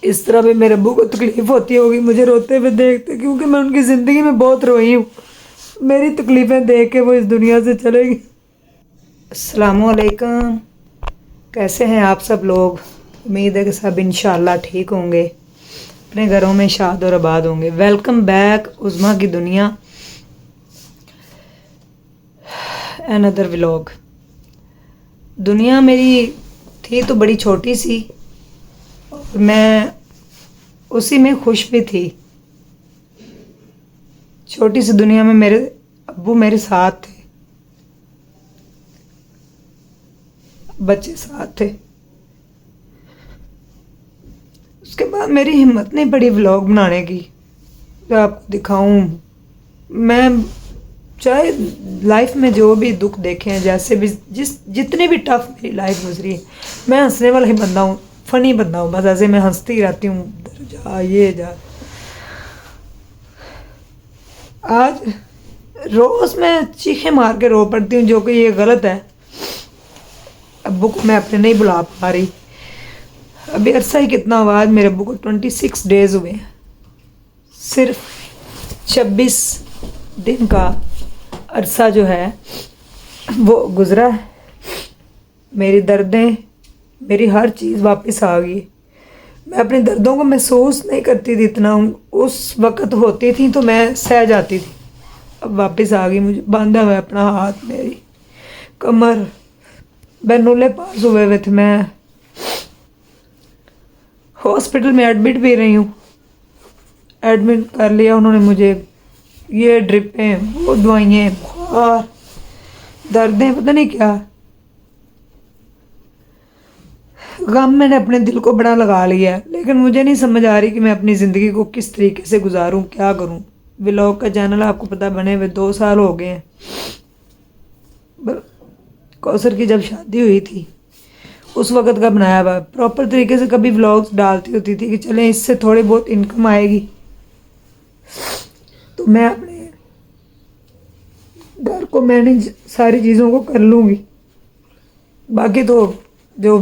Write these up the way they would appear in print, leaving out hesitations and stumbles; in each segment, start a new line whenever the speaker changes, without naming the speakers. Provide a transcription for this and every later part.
इस तरह भी मेरे अब्बू को तकलीफ़ होती होगी मुझे रोते हुए देखते, क्योंकि मैं उनकी ज़िंदगी में बहुत रोई हूँ। मेरी तकलीफ़ें देख के वो इस दुनिया से चलेगी। अस्सलामुअलैकुम, कैसे हैं आप सब लोग? उम्मीद है कि सब इंशाअल्लाह ठीक होंगे, अपने घरों में शाद और आबाद होंगे। वेलकम बैक उज़मा की दुनिया, अनदर व्लॉग। दुनिया मेरी थी तो बड़ी छोटी सी, और मैं उसी में खुश भी थी। छोटी सी दुनिया में मेरे अब्बू मेरे साथ थे, बच्चे साथ थे। उसके बाद मेरी हिम्मत नहीं पड़ी व्लॉग बनाने की, जो आपको दिखाऊं। मैं चाहे लाइफ में जो भी दुख देखे हैं, जैसे भी जितनी भी टफ मेरी लाइफ गुजरी है, मैं हंसने वाला ही बंदा हूँ, फ़नी बंदा हूँ। बस ऐसे मैं हंसती रहती हूँ, उधर जा ये जा। आज रोज़ मैं चीखें मार के रो पड़ती हूँ, जो कि ये गलत है। अब्बू को मैं अपने नहीं बुला पा रही। अभी अरसा ही कितना हुआ, आज मेरे अब्बू को 26 डेज़ हुए हैं। सिर्फ 26 दिन का अरसा जो है वो गुज़रा है। मेरी दर्दें, मेरी हर चीज़ वापस आ गई। मैं अपने दर्दों को महसूस नहीं करती थी इतना, उस वक़्त होती थी तो मैं सह जाती थी। अब वापस आ गई, मुझे बांधा हुआ है अपना हाथ, मेरी कमर, बैनुले पास हुए थे। मैं हॉस्पिटल में एडमिट भी रही हूँ। एडमिट कर लिया उन्होंने मुझे, ये ड्रिपें, वो दवाइयाँ, बुखार, दर्दें, पता नहीं क्या। गम मैंने अपने दिल को बड़ा लगा लिया है, लेकिन मुझे नहीं समझ आ रही कि मैं अपनी ज़िंदगी को किस तरीके से गुजारूं, क्या करूं। व्लॉग का चैनल आपको पता बने हुए 2 साल हो गए हैं। कौसर की जब शादी हुई थी उस वक़्त का बनाया हुआ, प्रॉपर तरीके से कभी व्लॉग्स डालती होती थी कि चलें इससे थोड़ी बहुत इनकम आएगी तो मैं अपने घर को मैनेज सारी चीज़ों को कर लूँगी। बाकी तो जो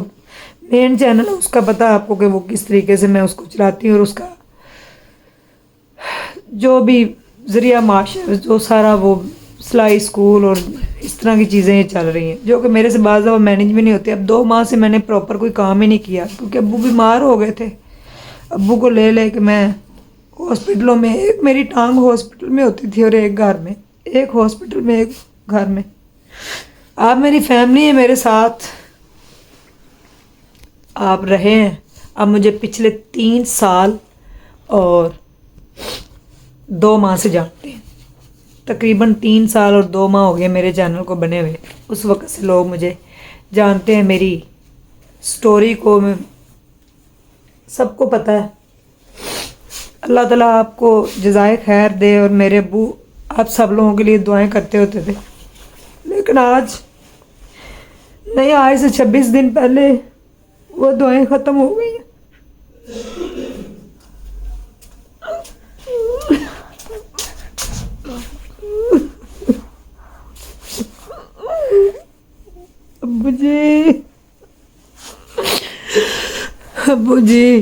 मेन चैनल है उसका पता है आपको कि वो किस तरीके से मैं उसको चलाती हूँ, और उसका जो भी ज़रिया माश है, जो सारा वो सिलाई स्कूल और इस तरह की चीज़ें ये चल रही हैं, जो कि मेरे से बाज़ दफ़ा मैनेज भी नहीं होती। अब 2 माह से मैंने प्रॉपर कोई काम ही नहीं किया, क्योंकि अब्बू बीमार हो गए थे। अब्बू को ले के मैं हॉस्पिटलों में, एक मेरी टांग हॉस्पिटल में होती थी और एक घर में, एक हॉस्पिटल में एक घर में। आप मेरी फैमिली है, मेरे साथ आप रहे हैं। अब मुझे पिछले 3 साल और 2 माह से जानते हैं, तकरीबन 3 साल और 2 माह हो गए मेरे चैनल को बने हुए। उस वक़्त से लोग मुझे जानते हैं, मेरी स्टोरी को सबको पता है। अल्लाह ताला आपको जज़ाए खैर दे, और मेरे अब्बू आप सब लोगों के लिए दुआएं करते होते थे। लेकिन आज नहीं, आज से 26 दिन पहले वो दुआएं ख़त्म हो गई हैं। अब्बू जी, अब्बू जी,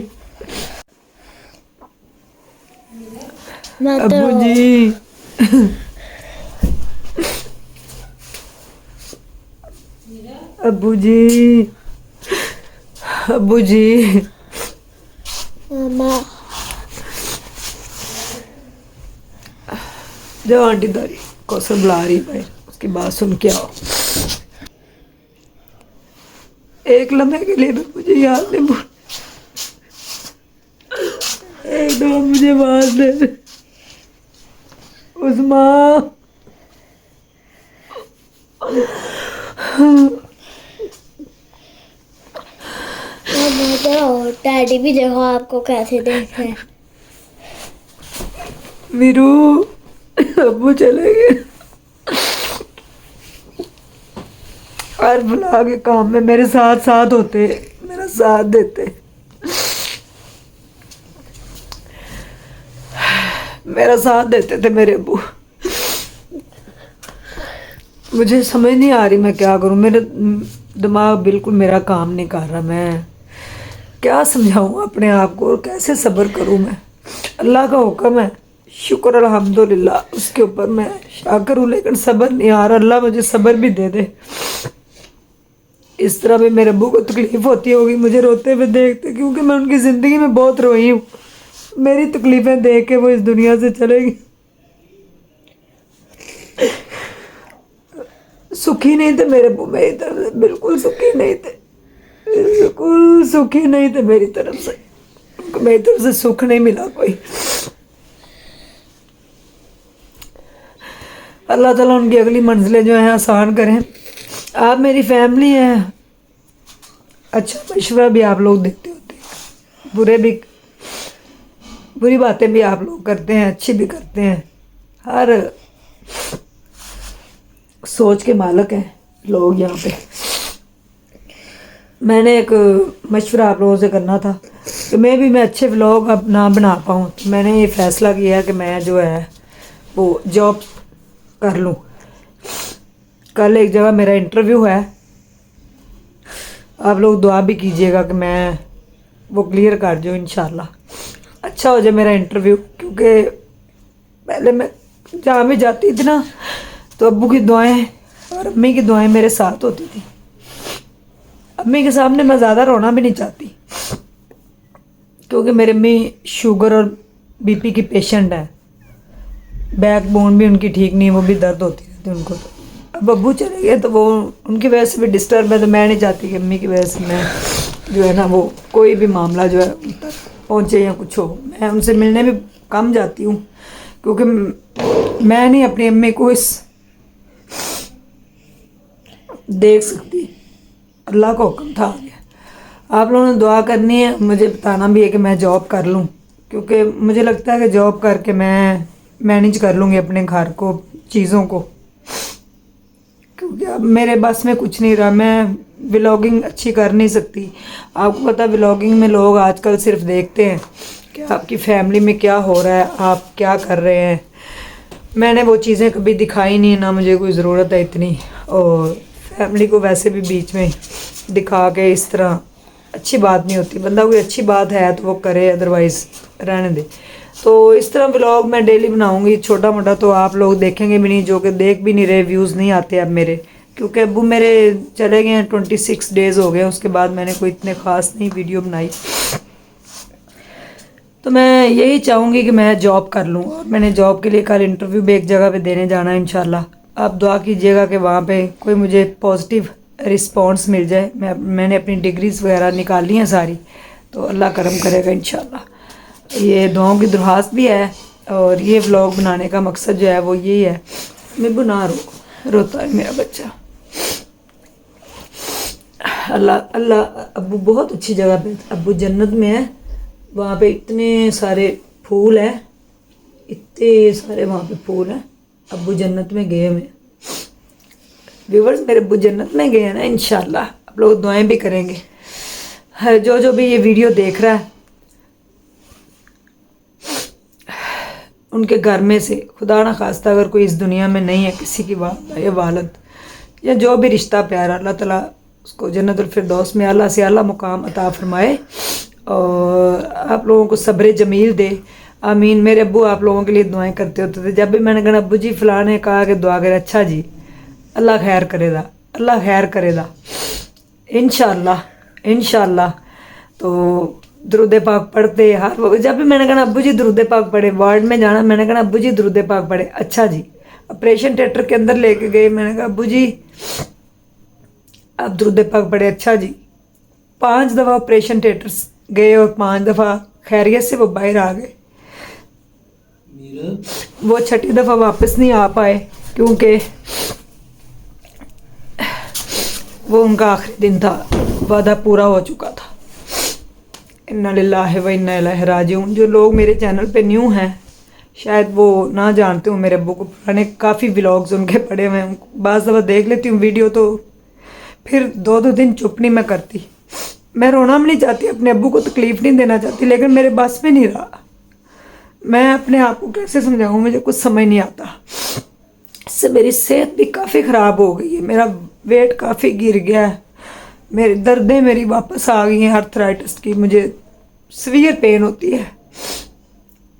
अब्बू जी, अब्बू जी, अब्बू जी,
मामा
जब आंटी दारी कौसर बुला रही भाई, उसकी बात सुन के आओ। एक लम्हे के लिए भी मुझे याद नहीं भूल, एक दो मुझे आवाज दे उस्मा।
तो डैडी भी देखो आपको कैसे देख रहे हैं।
वीरू, अब्बू चले गए। हर बुला के काम में मेरे साथ साथ होते, मेरा साथ देते, मेरा साथ देते थे मेरे अब्बू। मुझे समझ नहीं आ रही मैं क्या करूं, मेरा दिमाग बिल्कुल मेरा काम नहीं कर रहा। मैं क्या समझाऊँ अपने आप को और कैसे सब्र करूँ मैं। अल्लाह का हुक्म है, शुक्र अल्हम्दुलिल्लाह, उसके ऊपर मैं शाकर हूँ, लेकिन सब्र नहीं आ रहा। अल्लाह मुझे सब्र भी दे दे। इस तरह भी मेरे अब्बू को तकलीफ़ होती होगी मुझे रोते हुए देखते, क्योंकि मैं उनकी ज़िंदगी में बहुत रोई हूँ। मेरी तकलीफ़ें देख के वो इस दुनिया से चलेगी। सुखी नहीं थे मेरे अब्बू मेरी तरफ से, बिल्कुल सुखी नहीं थे, बिल्कुल सुखी नहीं थे मेरी तरफ से। उनको मेरी तरफ से सुख नहीं मिला कोई। अल्लाह ताला उनकी अगली मंजिलें जो हैं आसान करें। आप मेरी फैमिली हैं, अच्छा मशवरा भी आप लोग देते होते हैं, बुरी बातें भी आप लोग करते हैं, अच्छी भी करते हैं। हर सोच के मालिक हैं लोग यहाँ पे। मैंने एक मशवरा आप लोगों से करना था कि मैं अच्छे व्लॉग अब ना बना पाऊँ, तो मैंने ये फ़ैसला किया कि मैं जो है वो जॉब कर लूँ। कल एक जगह मेरा इंटरव्यू है, आप लोग दुआ भी कीजिएगा कि मैं वो क्लियर कर दूँ इंशाल्लाह, अच्छा हो जाए मेरा इंटरव्यू। क्योंकि पहले मैं जहाँ भी जाती थी ना, तो अब्बू की दुआएं और अम्मी की दुआएं मेरे साथ होती थी। अम्मी के सामने मैं ज़्यादा रोना भी नहीं चाहती, क्योंकि मेरी अम्मी शुगर और बीपी की पेशेंट है, बैक बोन भी उनकी ठीक नहीं, वो भी दर्द होती रहती उनको। तो अब अब्बू चले गए तो वो उनकी वजह से भी डिस्टर्ब है, तो मैं नहीं चाहती कि अम्मी की वजह से मैं जो है ना वो कोई भी मामला जो है उन तक पहुँचे या कुछ हो। मैं उनसे मिलने भी कम जाती हूँ, क्योंकि मैं नहीं अपनी अम्मी को इस देख सकती। अल्लाह का हुक्म था आ गया। आप लोगों ने दुआ करनी है, मुझे बताना भी है कि मैं जॉब कर लूँ, क्योंकि मुझे लगता है कि जॉब करके मैं मैनेज कर लूँगी अपने घर को, चीज़ों को। क्योंकि अब मेरे बस में कुछ नहीं रहा, मैं व्लॉगिंग अच्छी कर नहीं सकती। आपको पता है व्लॉगिंग में लोग आजकल सिर्फ देखते हैं कि आपकी फैमिली में क्या हो रहा है, आप क्या कर रहे हैं। मैंने वो चीज़ें कभी दिखाई नहीं, ना मुझे कोई ज़रूरत है इतनी, और फैमिली को वैसे भी बीच में दिखा के इस तरह अच्छी बात नहीं होती। बंदा कोई अच्छी बात है तो वो करे, अदरवाइज़ रहने दे। तो इस तरह व्लॉग मैं डेली बनाऊंगी, छोटा मोटा, तो आप लोग देखेंगे भी नहीं, जो कि देख भी नहीं रहे, व्यूज़ नहीं आते अब मेरे, क्योंकि अब्बू मेरे चले गए हैं, 26 डेज़ हो गए। उसके बाद मैंने कोई इतने ख़ास नहीं वीडियो बनाई। तो मैं यही चाहूँगी कि मैं जॉब कर लूँ, और मैंने जॉब के लिए कल इंटरव्यू भी एक जगह पे देने जाना है इंशाल्लाह। आप दुआ कीजिएगा कि वहाँ पे कोई मुझे पॉजिटिव रिस्पांस मिल जाए। मैंने अपनी डिग्रीज़ वगैरह निकाली हैं सारी, तो अल्लाह करम करेगा इंशाल्लाह। ये दुआओं की दरख्वास्त भी है, और ये व्लॉग बनाने का मकसद जो है वो यही है। मैं बना रोता है मेरा बच्चा। अल्लाह अब्बू बहुत अच्छी जगह पे, अब्बू जन्नत में है, वहाँ पे इतने सारे फूल हैं, इतने सारे वहाँ पे फूल हैं। अब्बू जन्नत में गए हुए व्यूवर्स, मेरे अब्बू जन्नत में गए हैं ना इंशाल्लाह। आप लोग दुआएं भी करेंगे। जो भी ये वीडियो देख रहा है, उनके घर में से खुदा ना खास्ता अगर कोई इस दुनिया में नहीं है, किसी की या वालद या जो भी रिश्ता प्यारा, अल्लाह ताला उसको जन्नतुल फिरदौस में आला से आला मुकाम अता फरमाए, और आप लोगों को सब्र जमील दे। आमीन। मेरे अब्बू आप लोगों के लिए दुआएं करते होते थे। जब भी मैंने कहा अब्बू जी फ़लाँ ने कहा कि दुआ करे, अच्छा जी अल्लाह खैर करेगा, अल्लाह खैर करेगा इंशाल्लाह। तो दुरूद पाक पढ़ते हर वक्त। जब भी मैंने कहा अब्बू जी दुरूद पाक पढ़े, वार्ड में जाना, मैंने कहा अब्बू जी दुरूद पाक पढ़े, अच्छा जी। ऑपरेशन थिएटर के अंदर लेके गए, मैंने कहा अब्बू जी आप दुरूद पाक पढ़े, अच्छा जी। 5 दफ़ा ऑपरेशन थिएटर गए और 5 दफ़ा खैरियत से वो बाहर आ गए। वो 6ठी दफ़ा वापस नहीं आ पाए, क्योंकि वो उनका आखिरी दिन था, वादा पूरा हो चुका था। इन्ना लिल्लाहि व इन्ना इलैहि राजिऊन। जो लोग मेरे चैनल पे न्यू हैं शायद वो ना जानते हो मेरे अब्बू को, पुराने काफ़ी व्लॉग्स उनके पड़े हुए हैं। बाज़ दफ़ा देख लेती हूँ वीडियो, तो फिर 2-2 दिन चुप नहीं मैं करती। मैं रोना भी नहीं चाहती, अपने अब्बू को तकलीफ़ नहीं देना चाहती, लेकिन मेरे बस में नहीं रहा। मैं अपने आप को कैसे समझाऊँ, मुझे कुछ समझ नहीं आता। इससे मेरी सेहत भी काफ़ी ख़राब हो गई है, मेरा वेट काफ़ी गिर गया है। मेरी दर्दें मेरी वापस आ गई हैं आर्थराइटिस की, मुझे सीवियर पेन होती है।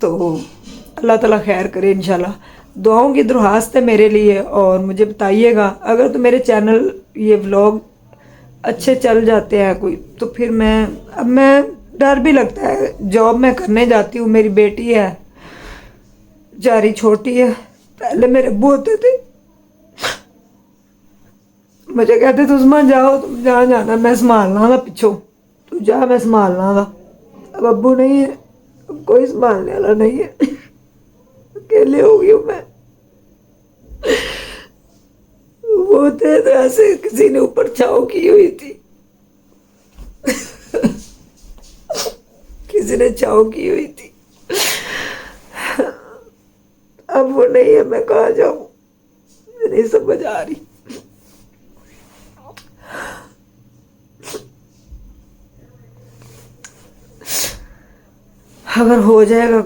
तो अल्लाह ताला खैर करे इंशाल्लाह। दुआओं की दरख्वास्त है मेरे लिए, और मुझे बताइएगा अगर तो मेरे चैनल ये व्लॉग अच्छे चल जाते हैं कोई, तो फिर मैं डर भी लगता है, जॉब मैं करने जाती हूँ, मेरी बेटी है जारी छोटी है। पहले मेरे अब्बू होते थे, मुझे कहते तुम जाओ, तुम जहाँ जाना मैं संभाल लाँगा पिछों, तू जा मैं संभाल लाँगा। अब अब्बू नहीं है, अब कोई संभालने वाला नहीं है, अकेले हो गई हूँ मैं। वो थे तो ऐसे किसी ने ऊपर छाव की हुई थी, किसी ने छाव की हुई थी। अब वो नहीं है, मैं कहाँ जाऊँ, नहीं समझ आ रही। अगर हो जाएगा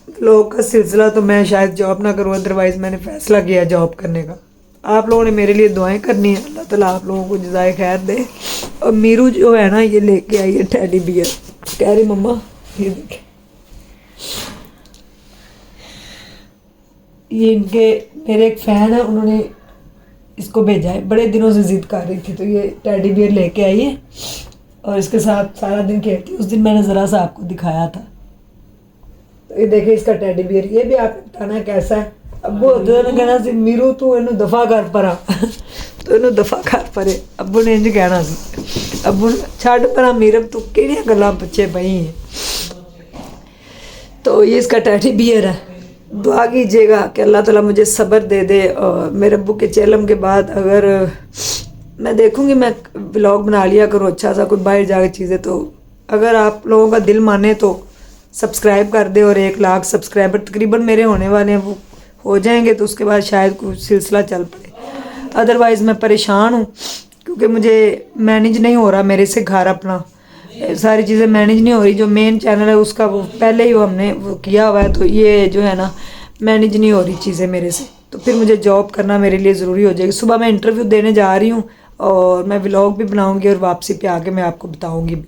व्लॉग का सिलसिला तो मैं शायद जॉब ना करूँ, अदरवाइज़ मैंने फ़ैसला किया जॉब करने का। आप लोगों ने मेरे लिए दुआएं करनी है, अल्लाह ताला आप लोगों को जज़ाए खैर दे। और मीरू जो है ना, ये लेके आई है टेडी बियर, कह रही मम्मा ये देखे, ये इनके मेरे एक फ़ैन है, उन्होंने इसको भेजा है, बड़े दिनों से ज़िद कर रही थी, तो ये टेडी बियर लेके आई है और इसके साथ सारा दिन खेलती है। उस दिन मैंने ज़रा सा आपको दिखाया था, तो ये देखे इसका टेडी बियर। ये भी आप बताना कैसा है। अब्बू होते ने कहना सी मीरू तू इनू दफा कर परा, तो इनू दफा कर परे, अब्बू ने इंज कहना सी। अब्बू छड़ परा मीरब तू किहड़ियां गल्लां पिछे पई है। तो ये इसका टेडी बियर है। दुआ कीजिएगा कि अल्लाह ताला मुझे सब्र दे दे। और मेरे अब्बू के चेलम के बाद अगर मैं देखूंगी, मैं व्लॉग बना लिया करूँ अच्छा सा, कोई बाहर जाकर चीज़ें, तो अगर आप लोगों का दिल माने तो सब्सक्राइब कर दे। और 1 लाख सब्सक्राइबर तकरीबन मेरे होने वाले हैं, वो हो जाएंगे तो उसके बाद शायद कोई सिलसिला चल पड़े। अदरवाइज़ मैं परेशान हूँ क्योंकि मुझे मैनेज नहीं हो रहा मेरे से घर अपना, सारी चीज़ें मैनेज नहीं हो रही। जो मेन चैनल है उसका वो पहले ही हमने वो किया हुआ है, तो ये जो है ना मैनेज नहीं हो रही चीज़ें मेरे से, तो फिर मुझे जॉब करना मेरे लिए ज़रूरी हो जाएगी। सुबह मैं इंटरव्यू देने जा रही हूँ और मैं व्लॉग भी बनाऊँगी और वापसी पे आके मैं आपको बताऊँगी भी।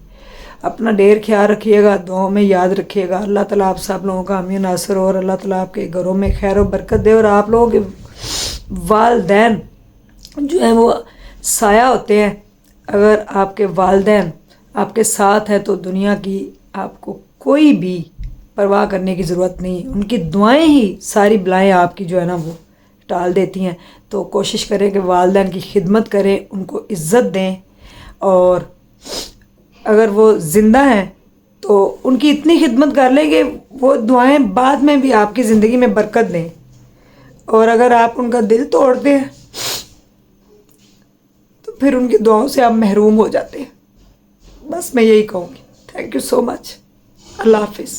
अपना ढेर ख्याल रखिएगा, दुआओं में याद रखिएगा। अल्लाह ताला आप सब लोगों का हामी नासर हो, और अल्लाह ताला आपके घरों में खैर और बरकत दे। और आप लोगों के वालदैन जो है वो साया होते हैं। अगर आपके वालदैन आपके साथ है तो दुनिया की आपको कोई भी परवाह करने की ज़रूरत नहीं। उनकी दुआएं ही सारी बलाएं आपकी जो है ना वो टाल देती हैं। तो कोशिश करें कि वालदैन की खिदमत करें, उनको इज़्ज़त दें, और अगर वो ज़िंदा हैं तो उनकी इतनी खिदमत कर लें कि वो दुआएं बाद में भी आपकी ज़िंदगी में बरकत दें। और अगर आप उनका दिल तोड़ते हैं तो फिर उनकी दुआओं से आप महरूम हो जाते हैं। बस मैं यही कहूँगी। Thank you so much. अल्लाह हाफिज़।